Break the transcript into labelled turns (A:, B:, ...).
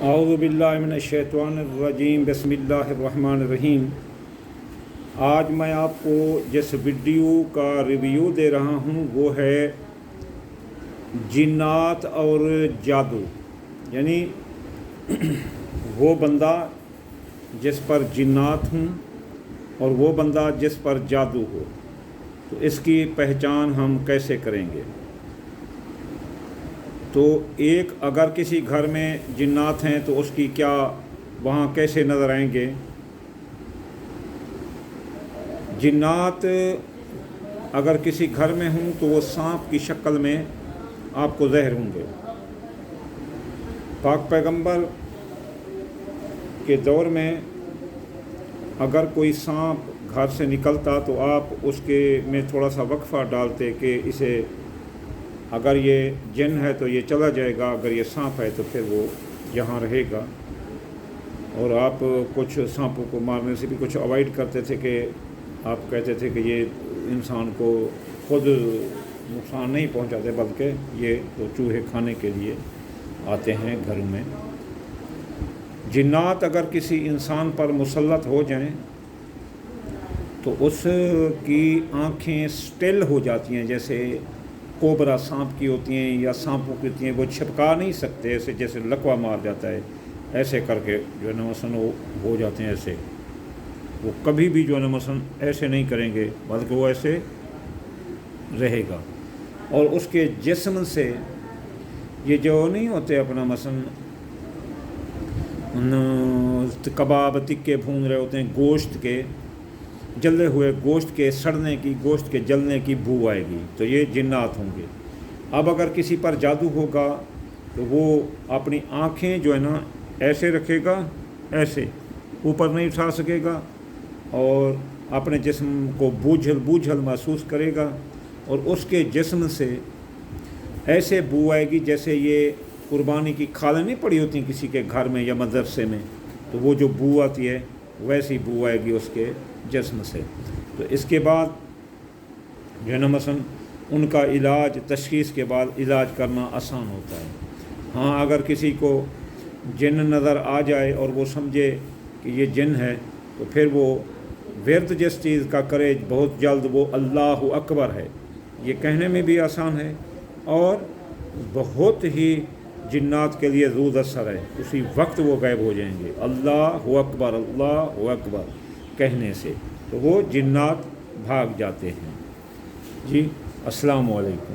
A: اعوذ باللہ من الشیطان الرجیم بسم اللہ الرحمن الرحیم۔ آج میں آپ کو جس ویڈیو کا ریویو دے رہا ہوں وہ ہے جنات اور جادو، یعنی وہ بندہ جس پر جنات ہوں اور وہ بندہ جس پر جادو ہو، تو اس کی پہچان ہم کیسے کریں گے؟ تو اگر کسی گھر میں جنات ہیں تو اس کی کیا وہاں کیسے نظر آئیں گے؟ جنات اگر کسی گھر میں ہوں تو وہ سانپ کی شکل میں آپ کو ظاہر ہوں گے۔ پاک پیغمبر کے دور میں اگر کوئی سانپ گھر سے نکلتا تو آپ اس کے میں تھوڑا سا وقفہ ڈالتے کہ اسے اگر یہ جن ہے تو یہ چلا جائے گا، اگر یہ سانپ ہے تو پھر وہ یہاں رہے گا۔ اور آپ کچھ سانپوں کو مارنے سے بھی کچھ اوائڈ کرتے تھے کہ آپ کہتے تھے کہ یہ انسان کو خود نقصان نہیں پہنچاتے بلکہ یہ تو چوہے کھانے کے لیے آتے ہیں گھروں میں۔ جنات اگر کسی انسان پر مسلط ہو جائیں تو اس کی آنکھیں سٹل ہو جاتی ہیں، جیسے کوبرا سانپ کی ہوتی ہیں یا سانپوں کی ہوتی ہیں، وہ چھپکا نہیں سکتے، ایسے جیسے لکوا مار جاتا ہے، ایسے کر کے جو ہے نا مثلاً وہ ہو جاتے ہیں ایسے۔ وہ کبھی بھی جو ہے نا مثلاً ایسے نہیں کریں گے بلکہ وہ ایسے رہے گا۔ اور اس کے جسم سے یہ جو نہیں ہوتے اپنا مثلاً کباب تکے بھون رہے ہوتے ہیں، گوشت کے جلے ہوئے گوشت کے سڑنے کی، گوشت کے جلنے کی بو آئے گی، تو یہ جنات ہوں گے۔ اب اگر کسی پر جادو ہوگا تو وہ اپنی آنکھیں جو ہے نا ایسے رکھے گا، ایسے اوپر نہیں اٹھا سکے گا، اور اپنے جسم کو بوجھل محسوس کرے گا، اور اس کے جسم سے ایسے بو آئے گی جیسے یہ قربانی کی کھالیں نہیں پڑی ہوتی کسی کے گھر میں یا مدرسے میں، تو وہ جو بو آتی ہے ویسی بو آئے گی اس کے جسم سے۔ تو اس کے بعد جو ہے نا مثلاً ان کا علاج، تشخیص کے بعد علاج کرنا آسان ہوتا ہے۔ ہاں اگر کسی کو جن نظر آ جائے اور وہ سمجھے کہ یہ جن ہے تو پھر وہ ورد جس چیز کا کرے بہت جلد، وہ اللہ اکبر ہے، یہ کہنے میں بھی آسان ہے اور بہت ہی جنات کے لیے زود اثر ہے، اسی وقت وہ غائب ہو جائیں گے اللہ اکبر کہنے سے، تو وہ جنات بھاگ جاتے ہیں۔ جی السلام علیکم۔